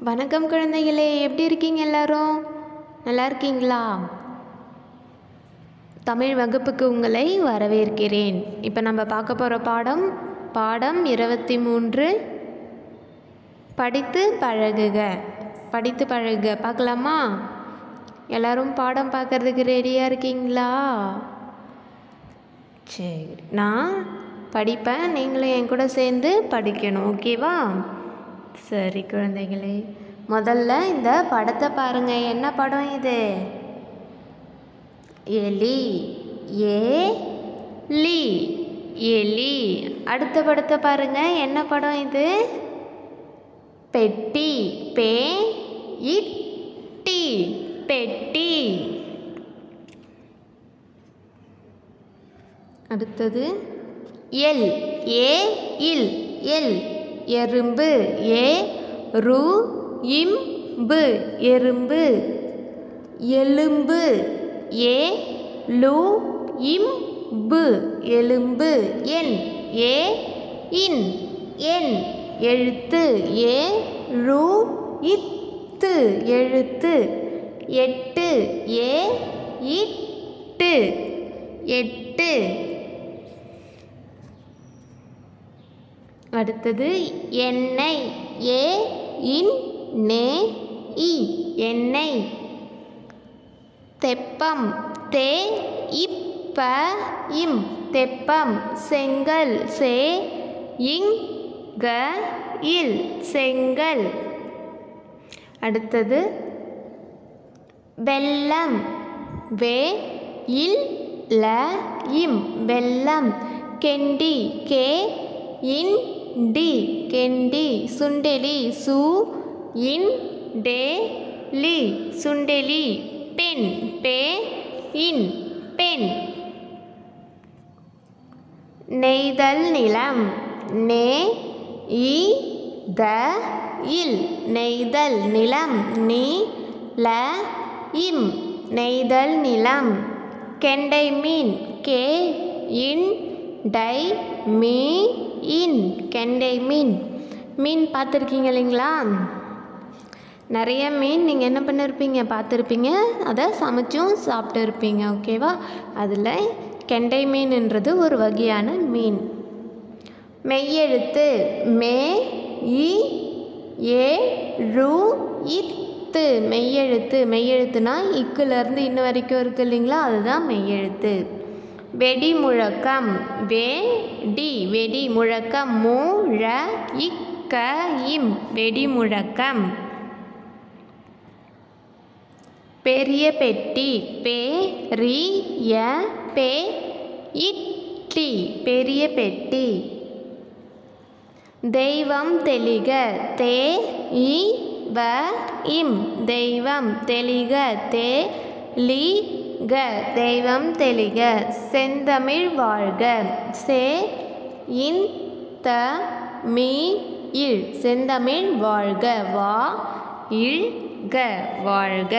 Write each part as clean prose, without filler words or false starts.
வணக்கம் குழந்தைகளே, எப்படி இருக்கீங்க எல்லாரும்? நல்லா இருக்கீங்களா? தமிழ் வகுப்புக்கு உங்களை வரவேற்கிறேன். இப்போ நம்ம பார்க்க போகிற பாடம் 23 படித்து பழகுக பார்க்கலாமா? எல்லாரும் பாடம் பார்க்கறதுக்கு ரெடியாக இருக்கீங்களா? சரி, நான் படிப்பேன், நீங்களும் என் கூட சேர்ந்து படிக்கணும், ஓகேவா? சரி குழந்தைகளே, முதல்ல இந்த படத்தை பாருங்க. என்ன படம் இது? எலி. எலி. அடுத்த படத்தை பாருங்க. என்ன படம் இது? பெட்டி. பெட்டி. அடுத்தது எல். எறும்பு. எறும்பு. எலும்பு. எலும்பு. எண். எழுத்து. எழுத்து. எட்டு. எட்டு. அடுத்தது எண்ணெய். எண்ணெய். தெப்பம். தெப்பம். செங்கல். செங்கல். அடுத்தது வெல்லம். வெல்லம். கெண்டி. கெண்டி. சுண்டெலி. சுண்டெலி. பெண். பெண். நெய்தல் நிலம். நெய்தல் நிலம். நெய்தல் நிலம். கெண்டை மீன். கெண்டை மீன். மீன் பார்த்துருக்கீங்க இல்லைங்களா? நிறைய மீன் நீங்கள் என்ன பண்ணியிருப்பீங்க, பார்த்துருப்பீங்க, அதை சமைச்சும் சாப்பிட்டு இருப்பீங்க, ஓகேவா? அதில் கெண்டை மீன்ன்றது ஒரு வகையான மீன். மெய்யெழுத்து. மெய்யெழுத்து. மெய்யெழுத்துனா இக்குலேருந்து இன்ன வரைக்கும் இருக்குது இல்லைங்களா, அதுதான் மெய்யெழுத்து. வெடி முழக்கம். வெடி முழக்கம். வெடி முழக்கம். பெரிய பெட்டி. பெரிய பெட்டி. தெய்வம் தெளிக. தெய்வம் தெளிக. தெய்வம் தெளிக. செந்தமிழ் வாழ்க. செந்தமிழ் வாழ்க. வாழ்க.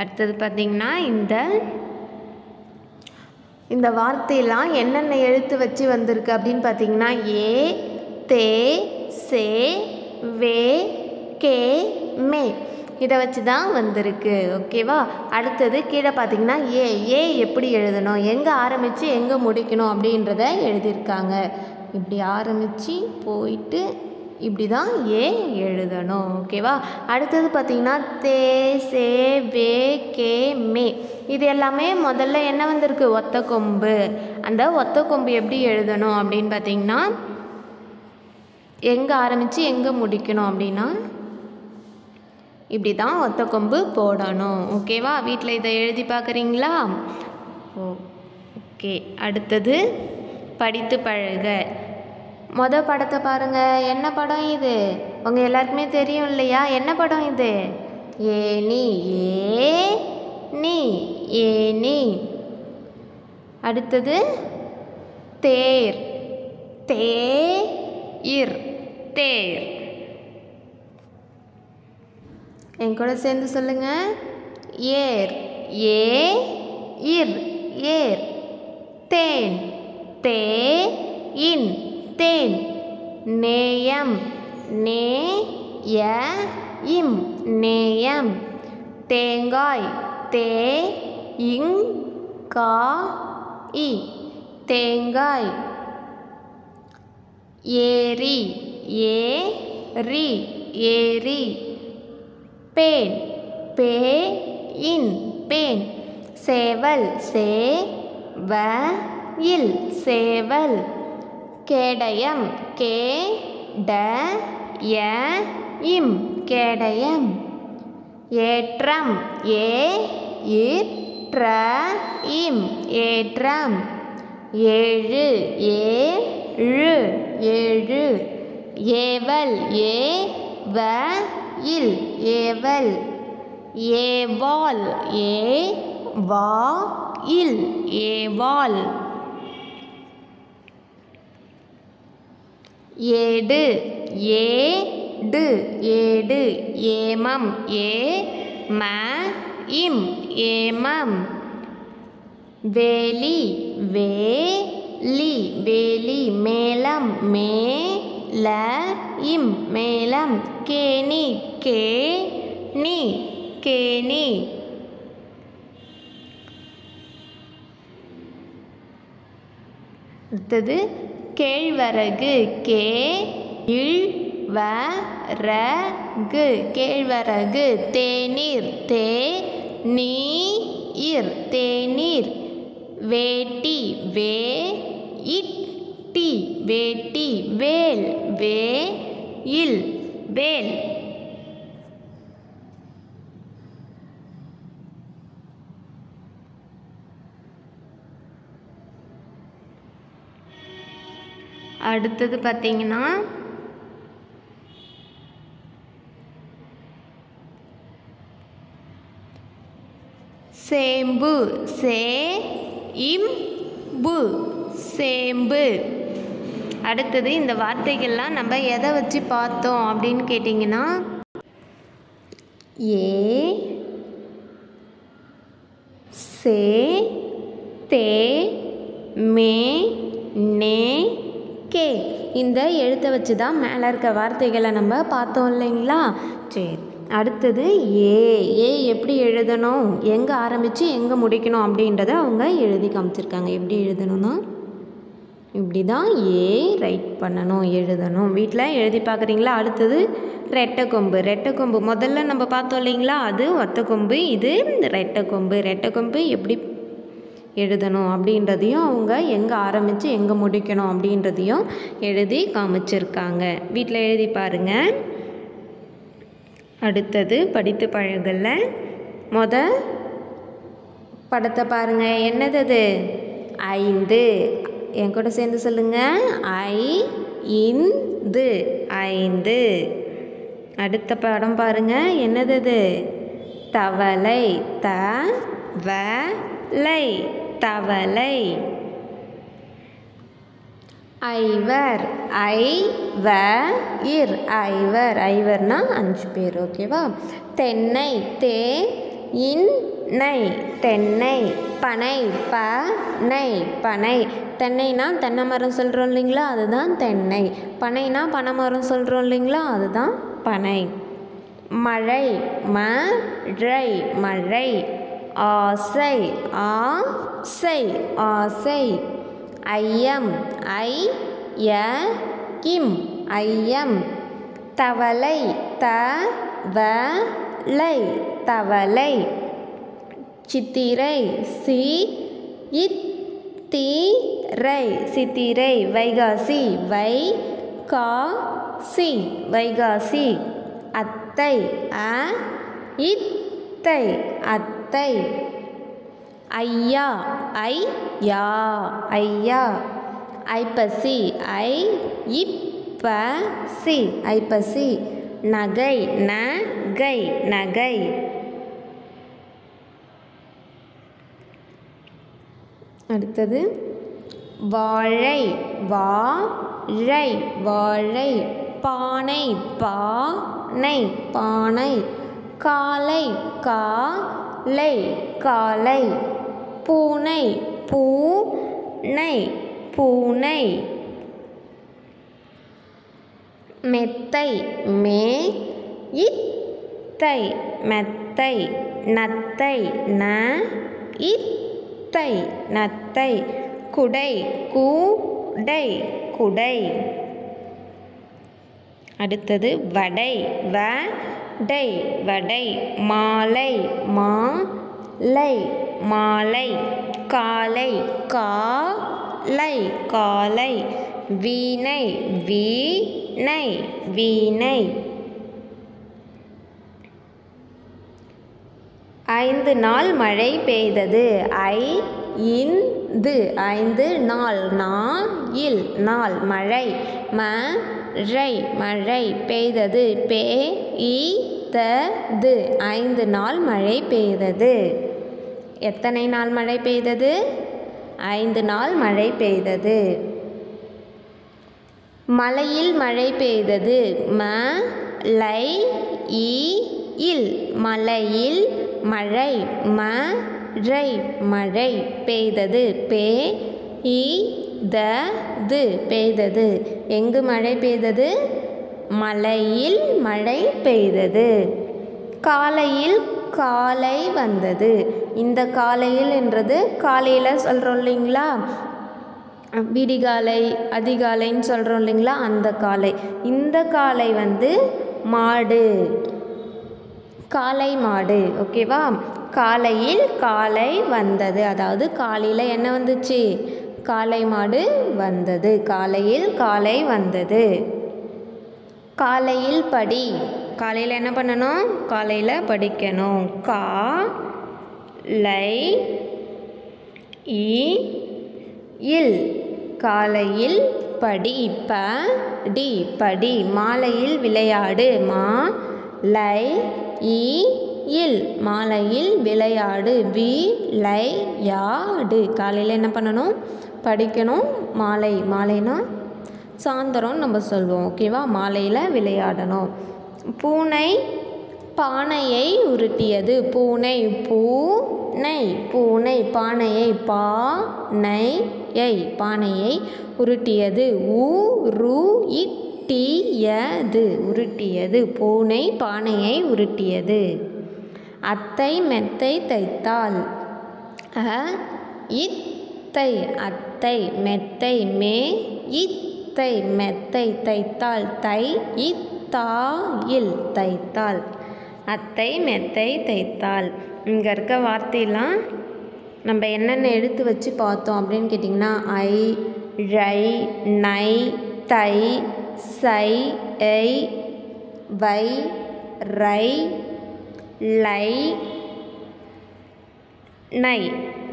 அடுத்தது பார்த்திங்கன்னா இந்த வார்த்தையெல்லாம் என்னென்ன எழுத்து வச்சு வந்திருக்கு அப்படின்னு பார்த்தீங்கன்னா மே இதை வச்சு தான் வந்திருக்கு, ஓகேவா? அடுத்தது கீழே பார்த்தீங்கன்னா எப்படி எழுதணும், எங்கே ஆரம்பித்து எங்கே முடிக்கணும் அப்படின்றத எழுதியிருக்காங்க. இப்படி ஆரம்பித்து போயிட்டு இப்படி தான் எழுதணும், ஓகேவா? அடுத்தது பார்த்திங்கன்னா மே இது எல்லாமே முதல்ல என்ன வந்திருக்கு? ஒத்த கொம்பு. அந்த ஒத்த கொம்பு எப்படி எழுதணும் அப்படின்னு பார்த்திங்கன்னா, எங்கே ஆரம்பித்து எங்கே முடிக்கணும் அப்படின்னா இப்படி தான் ஒத்த கொம்பு போடணும், ஓகேவா? வீட்டில் இதை எழுதி பார்க்குறீங்களா? ஓகே. அடுத்தது படித்து பழக. படத்தை பாருங்கள். என்ன படம் இது? உங்கள் எல்லாருக்குமே தெரியும் இல்லையா? என்ன படம் இது? ஏணி. அடுத்தது தேர். தேர். என் கூட சேர்ந்து சொல்லுங்க. ஏர். தேன். தேன். நேயம். ய இம் நேயம். தேங்காய் தே இங் கா இ தேங்காய். ஏரி ஏ ரி ஏரி. பேன் பே இன் பேன். சேவல் சே வ இல் சேவல். கேடயம் கே ட ய இம் கேடயம். ஏற்றம் ஏ இற் ற இம் ஏற்றம். ஏழு ஏ ழு ஏழு. ஏவல் ஏ வ இல் ஏவல். ஏவாள் ஏ வா இல் ஏவாள். ஏடு ஏடு ஏடு. ஏமம் ஏ ம இம் ஏமம். வேலி வேலி வேலி. மேளம் மே ல இம் மேளம். கேணி கே நீ கேணி. அடுத்தது கேழ்வரகு கே இழ் வ ர கு கேழ்வரகு. தேநீர் தே நீ இர் தேநீர். வேட்டி வே இட் டி வேட்டி. வேல் வே இல் வேல். அடுத்தது பார்த்தீங்கன்னா சேம்பு சே இம் பு சேம்பு. அடுத்தது இந்த வார்த்தைகள்லாம் நம்ம எதை வச்சு பார்த்தோம் அப்படின்னு கேட்டிங்கன்னா ஏ சே தே மே நே கே இந்த எழுத்தை வச்சு தான் மேலே இருக்க வார்த்தைகளை நம்ம பார்த்தோம் இல்லைங்களா. சரி, அடுத்தது ஏ எப்படி எழுதணும், எங்கே ஆரம்பித்து எங்கே முடிக்கணும் அப்படின்றத அவங்க எழுதி காமிச்சிருக்காங்க. எப்படி எழுதணும்னா இப்படி தான் ஏ ரைட் பண்ணணும், எழுதணும். வீட்டில் எழுதி பார்க்குறீங்களா. அடுத்தது ரெட்டைக்கொம்பு முதல்ல நம்ம பார்த்தோம் இல்லைங்களா, அது ஒத்தக்கொம்பு, இது ரெட்டைக்கொம்பு. ரெட்டைக்கொம்பு எப்படி எழுதணும் அப்படின்றதையும் அவங்க எங்கே ஆரம்பித்து எங்கே முடிக்கணும் அப்படின்றதையும் எழுதி காமிச்சிருக்காங்க. வீட்டில் எழுதி பாருங்கள். அடுத்தது படித்து பழகல. படத்தை பாருங்கள். என்னது அது? 5. என் கூட சேர்ந்து சொல்லுங்கள். ஐந்து 5. அடுத்த படம் பாருங்கள். என்னது அது? தவளை தவளை தவளை. ஐவர் ஐவர் ஐவர் ஐவர்னா 5 பேர். ஓகேவா. தென்னை தே இன்னை தென்னை. பனை பனை பனை. தென்னைனா தென்னை மரம் சொல்கிறோம் இல்லைங்களா, அதுதான் தென்னை. பனைனா பனை மரம் சொல்கிறோம் இல்லைங்களா, அதுதான் பனை. மழை மழை மழை. ஆசை ஆசை ஆசை. ஐயம் ஐயம் ஐயம். தவளை தவளை தவளை. சித்திரை சித்திரை சித்திரை. வைகாசி வைகாசி வைகாசி. அத்தை இத்தை அத்தை. ஐயா ஐயா ஐயா. ஐப்பசி ஐப்பசி ஐப்பசி. நகை நகை நகை. அடுத்தது வாழை வாழை வாழை. பானை பானை பானை. காலை காலை காலை. பூனை பூனை பூனை. மெத்தை மெத்தை இத்தை மெத்தை நத்தை ந இத்தை நத்தை குடை கூடை குடை. அடுத்தது வடை வடை வடை மாலை மாலை மாலை காலை காலை காலை வீணை வீணை வீணை. 5 நாள் மழை பெய்தது ஐந்து 5 நாள் நாயில் நாள் மழை மழை மழை பெய்தது பெய்தது 5 நாள் மழை பெய்தது. எத்தனை நாள் மழை பெய்தது? 5 நாள் மழை பெய்தது. மலையில் மழை பெய்தது மலையில் மலையில் மழை மழை மழை பெய்தது பெய்தது பெய்தது. எங்கு மழை பெய்தது? மலையில் மழை பெய்தது. காலையில் காலை வந்தது. இந்த காலையில் என்றது காலையில் சொல்கிறோம் இல்லைங்களா, விடிகாலை அதிகாலைன்னு சொல்கிறோம் இல்லைங்களா, அந்த காலை. இந்த காலை வந்து மாடு காளை மாடு. ஓகேவா? காலையில் காலை வந்தது, அதாவது காலையில் என்ன வந்துச்சு? காளை மாடு வந்தது. காலையில் காலை வந்தது. காலையில் படி. காலையில் என்ன பண்ணணும்? காலையில் படிக்கணும். காலை இல் காலையில் படி படி படி. மாலையில் விளையாடு மாலை இல் மாலையில் விளையாடு விளையாடு. காலையில் என்ன பண்ணணும்? படிக்கணும். மாலை மாலைனா சாயந்தரம் நம்ம சொல்லுவோம். ஓகேவா? மாலையில் விளையாடணும். பூனை பானையை உருட்டியது. பூனை பூனை பூனை பானையை பானையை பானையை உருட்டியது உருட்டியது உருட்டியது. பூனை பானையை உருட்டியது. அத்தை மெத்தை தைத்தாள் இத்தை அத்தை மெத்தை மே இத்தை மெத்தை தைத்தாள் தை இத்தாயில் தைத்தாள். அத்தை மெத்தை தைத்தாள். இங்கே இருக்க வார்த்தையெல்லாம் நம்ம என்னென்ன எழுத்து வச்சு பார்த்தோம் அப்படின்னு கேட்டிங்கன்னா ஐ ழை நை தை சை ஐ வை ரை லை நை.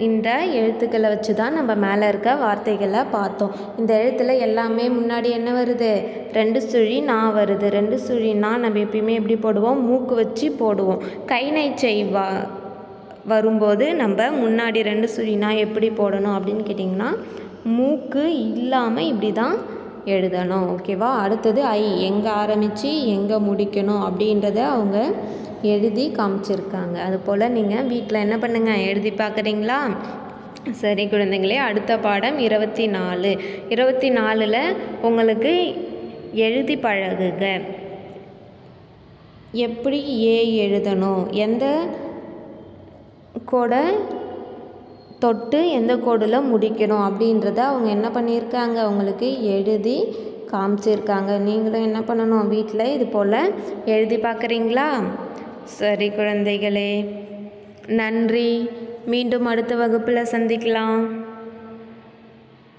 இந்த எழுத்துக்களை வச்சு தான் நம்ம மேலே இருக்க வார்த்தைகளை பார்த்தோம். இந்த எழுத்தில் எல்லாமே முன்னாடி என்ன வருது? 2 சுழி நா வருது. 2 சுழி நா நம்ம எப்பயுமே எப்படி போடுவோம்? மூக்கு வச்சு போடுவோம். கை நைச்சை வரும்போது நம்ம முன்னாடி 2 சுழி நா எப்படி போடணும் அப்படின்னு கேட்டிங்கன்னா மூக்கு இல்லாமல் இப்படி தான் எழுதணும். ஓகேவா? அடுத்தது ஐ எங்கே ஆரம்பித்து எங்கே முடிக்கணும் அப்படின்றத அவங்க எழுதி காமிச்சிருக்காங்க. அதுபோல் நீங்கள் வீட்டில் என்ன பண்ணுங்கள்? எழுதி பார்க்குறீங்களா? சரி குழந்தைங்களே, அடுத்த பாடம் 24. 24ல் உங்களுக்கு எழுதி பழகுக. எப்படி ஏ எழுதணும், எந்த கோடை தொட்டு எந்த கோடில் முடிக்கணும் அப்படின்றத அவங்க என்ன பண்ணியிருக்காங்க? உங்களுக்கு எழுதி காமிச்சிருக்காங்க. நீங்களும் என்ன பண்ணணும்? வீட்டில் இது போல் எழுதி பார்க்குறீங்களா? சரி குழந்தைகளே, நன்றி. மீண்டும் அடுத்த வகுப்பில் சந்திக்கலாம்.